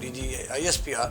DG ISPR,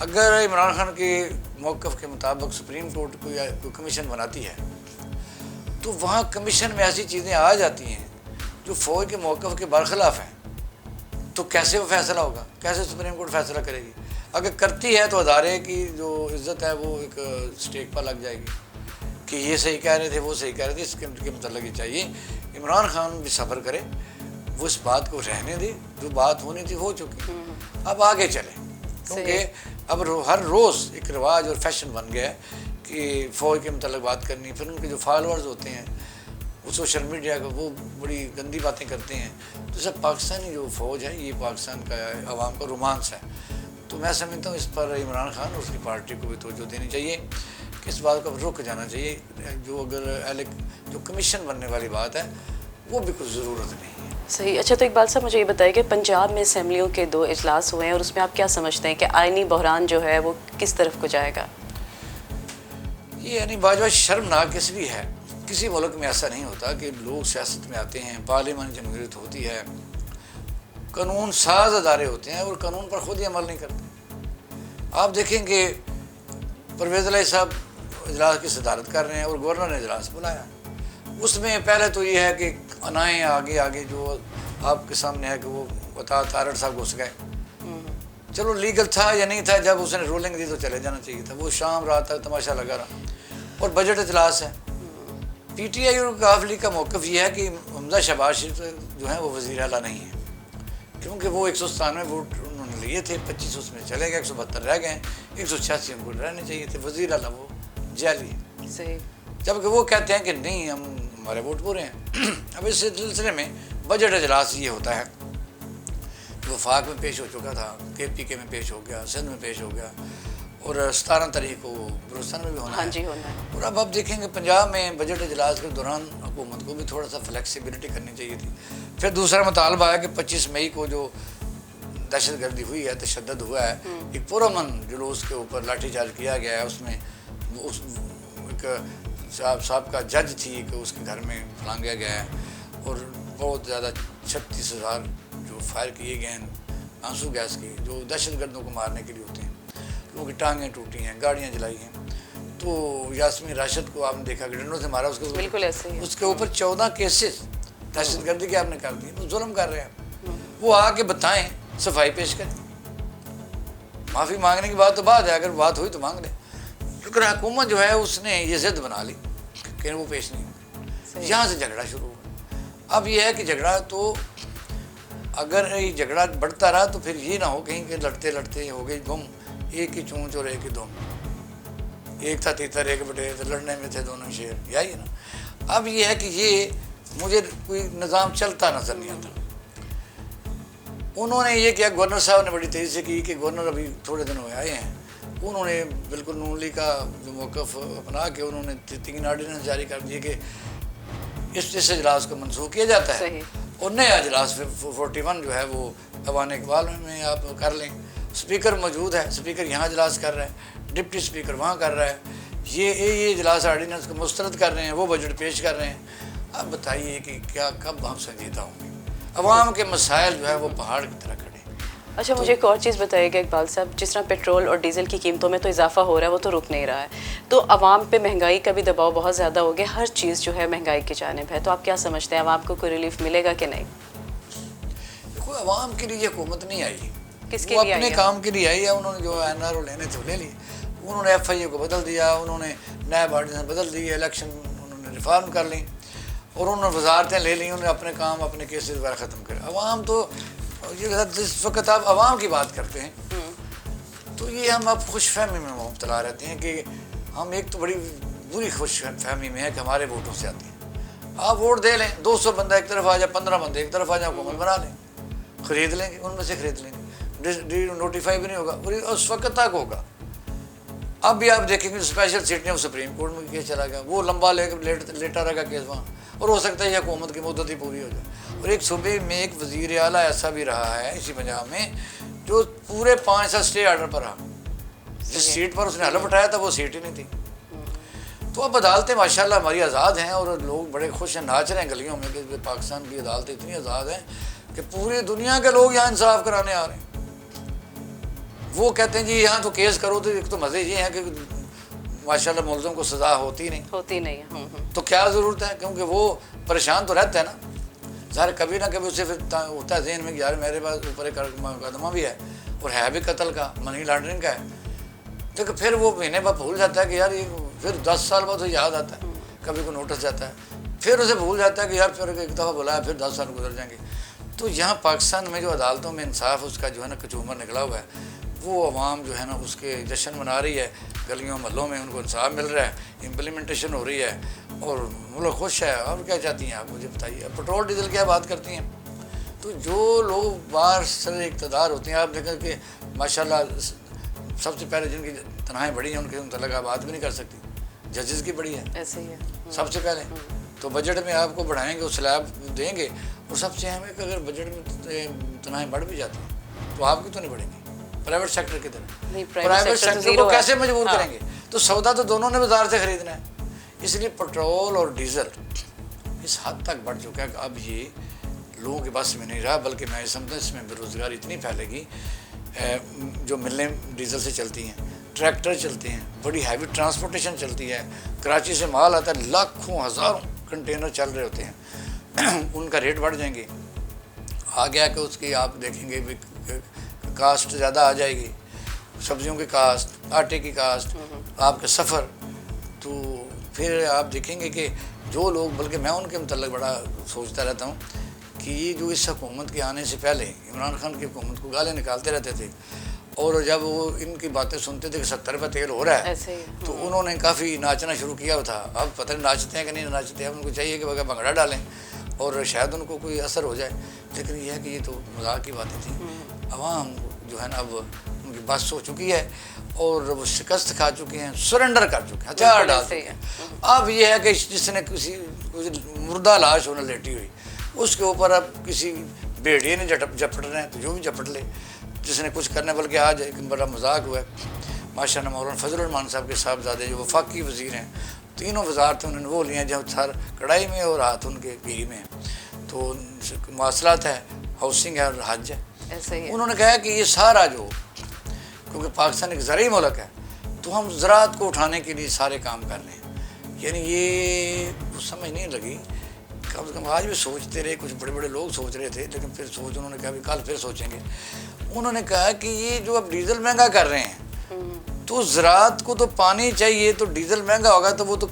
اگر عمران خان کے موقف کے مطابق سپریم کورٹ کوئی کمیشن بناتی ہے تو وہاں کمیشن میں ایسی چیزیں آ جاتی ہیں جو فوج کے موقف کے برخلاف ہیں، تو کیسے وہ فیصلہ ہوگا؟ کیسے سپریم کورٹ فیصلہ کرے گی؟ اگر کرتی ہے تو ادارے کی جو عزت ہے وہ ایک اسٹیک پر لگ جائے گی کہ یہ صحیح کہہ رہے تھے، وہ صحیح کہہ رہے تھے، اس کے متعلق یہ چاہیے عمران خان بھی صبر کرے، وہ اس بات کو رہنے دے، جو بات ہونی تھی ہو چکی، اب آگے چلے، کیونکہ اب ہر روز ایک رواج اور فیشن بن گیا ہے کہ فوج کے متعلق بات کرنی، پھر ان کے جو فالوورز ہوتے ہیں وہ سوشل میڈیا کا وہ بڑی گندی باتیں کرتے ہیں، تو سب پاکستانی جو فوج ہے یہ پاکستان کا عوام کا رومانس ہے، تو میں سمجھتا ہوں اس پر عمران خان اور اس کی پارٹی کو بھی توجہ دینی چاہیے کہ اس بات کو رک جانا چاہیے، جو اگر جو کمیشن بننے والی بات ہے وہ بھی کوئی ضرورت نہیں ہے۔ صحیح۔ اچھا، تو اقبال صاحب مجھے یہ بتائیے کہ پنجاب میں اسمبلیوں کے 2 اجلاس ہوئے ہیں اور اس میں آپ کیا سمجھتے ہیں کہ آئینی بحران جو ہے وہ کس طرف کو جائے گا؟ یہ یعنی باجوہ شرمناک اس لیے ہے، کسی ملک میں ایسا نہیں ہوتا کہ لوگ سیاست میں آتے ہیں، پارلیمان جمہوریت ہوتی ہے، قانون ساز ادارے ہوتے ہیں اور قانون پر خود ہی عمل نہیں کرتے۔ آپ دیکھیں کہ پرویز الہی صاحب اجلاس کی صدارت کر رہے ہیں اور گورنر نے اجلاس بلایا، اس میں پہلے تو یہ ہے کہ انائیں آگے جو آپ کے سامنے ہے کہ وہ بتا تارڑ صاحب گھس گئے، چلو لیگل تھا یا نہیں تھا، جب اس نے رولنگ دی تو چلے جانا چاہیے تھا، وہ شام رات تک تماشا لگا رہا، اور بجٹ اجلاس ہے۔ پی ٹی آئی اور عوام لیگ کا موقف یہ ہے کہ حمزہ شہباز شریف جو ہیں وہ وزیر اعلیٰ نہیں ہیں، کیونکہ وہ 197 ووٹ انہوں نے لیے تھے، 25 اس میں چلے گئے، 172 رہ گئے، 186 ان کو رہنے چاہیے تھے، وزیر اعلیٰ وہ جعلی ہے، صحیح، جبکہ وہ کہتے ہیں کہ نہیں ہمارے ووٹ پورے ہیں۔ اب اس سلسلے میں بجٹ اجلاس یہ ہوتا ہے، وفاق میں پیش ہو چکا تھا، کے پی کے میں پیش ہو گیا، سندھ میں پیش ہو گیا، اور 17 تاریخ کو بلوچستان میں بھی ہونا ہے۔ ہاں جی، ہونا ہے۔ اور اب آپ دیکھیں گے پنجاب میں بجٹ اجلاس کے دوران حکومت کو بھی تھوڑا سا فلیکسیبلٹی کرنی چاہیے تھی۔ پھر دوسرا مطالبہ ہے کہ 25 مئی کو جو دہشت گردی ہوئی ہے، تشدد ہوا ہے، ایک پرامن جلوس کے اوپر لاٹھی چارج کیا گیا ہے، اس میں ایک صاحب کا جج تھی کہ اس کے گھر میں پھلانگا گیا ہے، اور بہت زیادہ 36,000 جو فائر کیے گئے ہیں آنسو گیس کے، جو دہشت گردوں کو مارنے کے لیے ہوتے ہیں، لوگوں کی ٹانگیں ٹوٹی ہیں، گاڑیاں جلائی ہیں۔ تو یاسمین راشد کو آپ نے دیکھا کہ ڈنڈوں سے مارا، اس کے بالکل ایسے ہی، اس کے اوپر 14 کیسز دہشت گردی کے آپ نے کر دیے، وہ ظلم کر رہے ہیں۔ وہ آ کے بتائیں، صفائی پیش کریں، معافی مانگنے کی بات تو بعد ہے، اگر بات ہوئی تو مانگ لیں، لیکن حکومت جو ہے اس نے یہ ضد بنا لی کہ وہ پیش نہیں ہوگی، یہاں سے جھگڑا شروع ہوا۔ اب یہ ہے کہ جھگڑا تو اگر یہ جھگڑا بڑھتا رہا تو پھر یہ نہ ہو کہیں کہ لڑتے لڑتے ہو گئی گم، ایک ہی چونچ اور ایک ہی دم، ایک تھا تیتر ایک بٹیر، تو لڑنے میں تھے دونوں شیر، یہی ہے نا۔ اب یہ ہے کہ یہ مجھے کوئی نظام چلتا نظر نہیں آتا۔ انہوں نے یہ کیا، گورنر صاحب نے بڑی تیزی سے کی کہ گورنر ابھی تھوڑے دن ہوئے آئے ہیں، انہوں نے بالکل نون لیگ کا جو موقف اپنا کے انہوں نے 3 آرڈیننس جاری کر دیے کہ اس اجلاس کو منسوخ کیا جاتا ہے، اور نیا اجلاس 41 جو ہے وہ ایوان اقبال میں آپ کر لیں۔ اسپیکر موجود ہے، اسپیکر یہاں اجلاس کر رہا ہے، ڈپٹی اسپیکر وہاں کر رہا ہے، یہ اجلاس آرڈیننس کو مسترد کر رہے ہیں، وہ بجٹ پیش کر رہے ہیں۔ اب بتائیے کہ کیا کب ہم سنجیدہ ہوں گے؟ عوام کے مسائل جو ہے وہ پہاڑ کی طرح کھڑے ہیں۔ اچھا، مجھے ایک اور چیز بتائیے گا اقبال صاحب، جس طرح پیٹرول اور ڈیزل کی قیمتوں میں تو اضافہ ہو رہا ہے، وہ تو رک نہیں رہا ہے، تو عوام پہ مہنگائی کا بھی دباؤ بہت زیادہ ہو گیا، ہر چیز جو ہے مہنگائی کی جانب ہے، تو آپ کیا سمجھتے ہیں عوام کو کوئی ریلیف ملے گا کہ نہیں؟ دیکھو، عوام کے لیے حکومت نہیں آئی، کس کے وہ لیے اپنے کام کے لیے آئی ہے، انہوں نے جو این آر او لینے تھے لے لیے، انہوں نے ایف آئی اے کو بدل دیا، انہوں نے نیب آرڈیننس بدل دی، الیکشن انہوں نے ریفارم کر لی، اور انہوں نے وزارتیں لے لیں، انہوں نے اپنے کام اپنے کیسز وغیرہ ختم کرے۔ عوام تو یہ جس وقت آپ عوام کی بات کرتے ہیں تو یہ ہم اب خوش فہمی میں مبتلا رہتے ہیں کہ ہم ایک تو بڑی بری خوش فہمی میں ہے کہ ہمارے ووٹوں سے آتے ہیں۔ آپ ووٹ دے لیں، 200 بندہ ایک طرف آ جائے، 15 بندے ایک طرف آ جائیں، حکومت بنا لیں، خرید لیں گے، ان میں سے خرید لیں گے، نوٹیفائی بھی نہیں ہوگا، اور اس وقت تک ہوگا۔ اب بھی آپ دیکھیں گے اسپیشل سیٹیں وہ سپریم کورٹ میں کیس چلا گیا، وہ لمبا لیٹا رہے گا کیس وہاں، اور ہو سکتا ہے یہ حکومت کی مدت ہی پوری ہو جائے۔ اور ایک صوبے میں ایک وزیر اعلیٰ ایسا بھی رہا ہے اسی پنجاب میں جو پورے 5 سال اسٹے آرڈر پر رہا، جس سیٹ پر اس نے حلف اٹھایا تھا وہ سیٹ ہی نہیں تھی۔ تو اب عدالتیں ماشاءاللہ ہماری آزاد ہیں، اور لوگ بڑے خوش ہیں، ناچ رہے ہیں گلیوں میں کہ پاکستان کی عدالتیں اتنی آزاد ہیں کہ پوری دنیا کے لوگ یہاں انصاف کرانے آ رہے ہیں۔ وہ کہتے ہیں جی یہاں تو کیس کرو تو ایک تو مزے یہ ہیں کہ ماشاءاللہ ملزم کو سزا ہوتی نہیں ہے تو کیا ضرورت ہے، کیونکہ وہ پریشان تو رہتا ہے نا، ظاہر کبھی نہ کبھی اسے پھر ہوتا ہے ذہن میں کہ یار میرے پاس اوپر ایک مقدمہ بھی ہے اور ہے بھی قتل کا، منی لانڈرنگ کا ہے، تو پھر وہ مہینے بعد بھول جاتا ہے کہ یار یہ، پھر 10 سال بعد اسے یاد آتا ہے، کبھی کو نوٹس جاتا ہے، پھر اسے بھول جاتا ہے کہ یار پھر ایک دفعہ بلایا، پھر 10 سال گزر جائیں گے۔ تو یہاں پاکستان میں جو عدالتوں میں انصاف اس کا جو ہے نا کچومر نکلا ہوا ہے، وہ عوام جو ہے نا اس کے جشن منا رہی ہے، گلیوں محلوں میں ان کو انصاف مل رہا ہے، امپلیمنٹیشن ہو رہی ہے اور ملک خوش ہے۔ اور کیا چاہتی ہیں آپ مجھے بتائیے؟ اب پٹرول ڈیزل کیا بات کرتی ہیں؟ تو جو لوگ باہر سر اقتدار ہوتے ہیں، آپ دیکھیں کہ ماشاءاللہ سب سے پہلے جن کی تنہائیں بڑی ہیں ان کے متعلق آپ بات بھی نہیں کر سکتی، ججز کی بڑی ہے ایسے ہی ہے سب سے پہلے۔ تو بجٹ میں آپ کو بڑھائیں گے، وہ سلیب دیں گے، اور سب سے اہم ہے کہ اگر بجٹ میں تنہائیں بڑھ بھی جاتی ہیں تو آپ کی تو نہیں بڑھیں گی، پرائیویٹ سیکٹر کی طرح۔ پرائیویٹ سیکٹر کو کیسے مجبور کریں گے؟ تو سودا تو دونوں نے بازار سے خریدنا ہے۔ اس لیے پٹرول اور ڈیزل اس حد تک بڑھ چکا ہے کہ اب یہ لوگوں کے پاس میں نہیں رہا، بلکہ میں سمجھتا ہوں اس میں بے روزگاری اتنی پھیلے گی۔ جو ملیں ڈیزل سے چلتی ہیں، ٹریکٹر چلتے ہیں، بڑی ہیوی ٹرانسپورٹیشن چلتی ہے، کراچی سے مال آتا ہے، لاکھوں ہزاروں کنٹینر چل رہے ہوتے ہیں، ان کا ریٹ بڑھ جائیں گے۔ آگے آ کے اس کی آپ دیکھیں گے کاسٹ زیادہ آ جائے گی، سبزیوں کی کاسٹ، آٹے کی کاسٹ، آپ کے سفر۔ تو پھر آپ دیکھیں گے کہ جو لوگ، بلکہ میں ان کے متعلق بڑا سوچتا رہتا ہوں کہ یہ جو اس حکومت کے آنے سے پہلے عمران خان کی حکومت کو گالیں نکالتے رہتے تھے، اور جب وہ ان کی باتیں سنتے تھے کہ 70 روپے تیل ہو رہا ہے تو انہوں نے کافی ناچنا شروع کیا تھا۔ اب پتہ نہیں ناچتے ہیں کہ نہیں ناچتے ہیں، اب ان کو چاہیے کہ بغیر بھنگڑا ڈالیں اور شاید ان کو کوئی اثر ہو جائے، لیکن یہ ہے کہ یہ تو مذاق کی باتیں تھیں۔ عوام جو ہے نا اب ان کی بس ہو چکی ہے اور وہ شکست کھا چکے ہیں، سرنڈر کر چکے ہیں، ہتھیار ڈال چکے ہیں۔ اب یہ ہے کہ جس نے کسی مردہ لاش ہونے لیٹی ہوئی اس کے اوپر اب کسی بھیڑیے نے جپٹ رہے ہیں تو جو بھی جپٹ لے، جس نے کچھ کرنا ہے۔ بلکہ آج ایک بڑا مذاق ہوا ہے، ماشاءاللہ مولانا فضل الرحمان صاحب کے صاحبزادے جو وفاقی وزیر ہیں، تینوں وزارتیں انہوں نے وہ لی ہیں جب سر کڑھائی میں اور ہاتھ ان کے گھی میں، تو مواصلات ہے، ہاؤسنگ ہے اور حج ہے۔ انہوں نے کہا کہ یہ سارا جو، کیونکہ پاکستان ایک زرعی ملک ہے تو ہم زراعت کو اٹھانے کے لیے سارے کام کر رہے ہیں۔ یعنی یہ سمجھ نہیں لگی، کم سے کم آج بھی سوچتے رہے، کچھ بڑے بڑے لوگ سوچ رہے تھے، لیکن پھر انہوں نے کہا بھی کل پھر سوچیں گے۔ انہوں نے کہا کہ یہ جو اب ڈیزل مہنگا کر رہے ہیں تو زراعت کو تو پانی چاہیے، تو ڈیزل مہنگا ہوگا تو وہ تو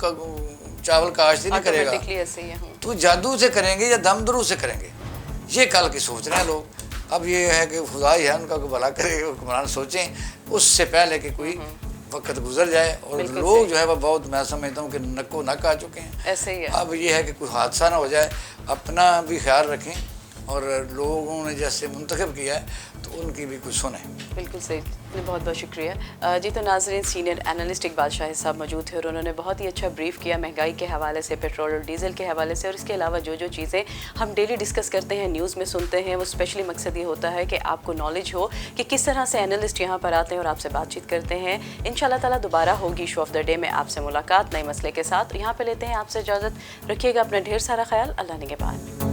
چاول کاشت ہی نہیں کرے گا، تو جادو سے کریں گے یا دم درو سے کریں گے، یہ کل کی سوچ رہے ہیں لوگ۔ اب یہ ہے کہ خدا ہی ہے ان کا کوئی بھلا کرے، حکمران سوچیں اس سے پہلے کہ کوئی وقت گزر جائے، اور لوگ جو ہے وہ بہت، میں سمجھتا ہوں کہ نکو نک آ چکے ہیں۔ ایسے ہی ہے۔ اب یہ ہے کہ کوئی حادثہ نہ ہو جائے، اپنا بھی خیال رکھیں، اور لوگوں نے جیسے منتخب کیا ہے تو ان کی بھی کچھ سنیں۔ بالکل صحیح، بہت بہت شکریہ جی۔ تو ناظرین، سینئر اینالسٹ اقبال شاہد صاحب موجود تھے اور انہوں نے بہت ہی اچھا بریف کیا مہنگائی کے حوالے سے، پیٹرول اور ڈیزل کے حوالے سے، اور اس کے علاوہ جو جو چیزیں ہم ڈیلی ڈسکس کرتے ہیں، نیوز میں سنتے ہیں، وہ اسپیشلی مقصد یہ ہوتا ہے کہ آپ کو نالج ہو کہ کس طرح سے اینالسٹ یہاں پر آتے ہیں اور آپ سے بات چیت کرتے ہیں۔ انشاءاللہ تعالیٰ دوبارہ ہوگی ایشو آف دا ڈے میں آپ سے ملاقات نئے مسئلے کے ساتھ۔ یہاں پہ لیتے ہیں آپ سے اجازت، رکھیے گا اپنا ڈھیر سارا خیال، اللہ نگہبان۔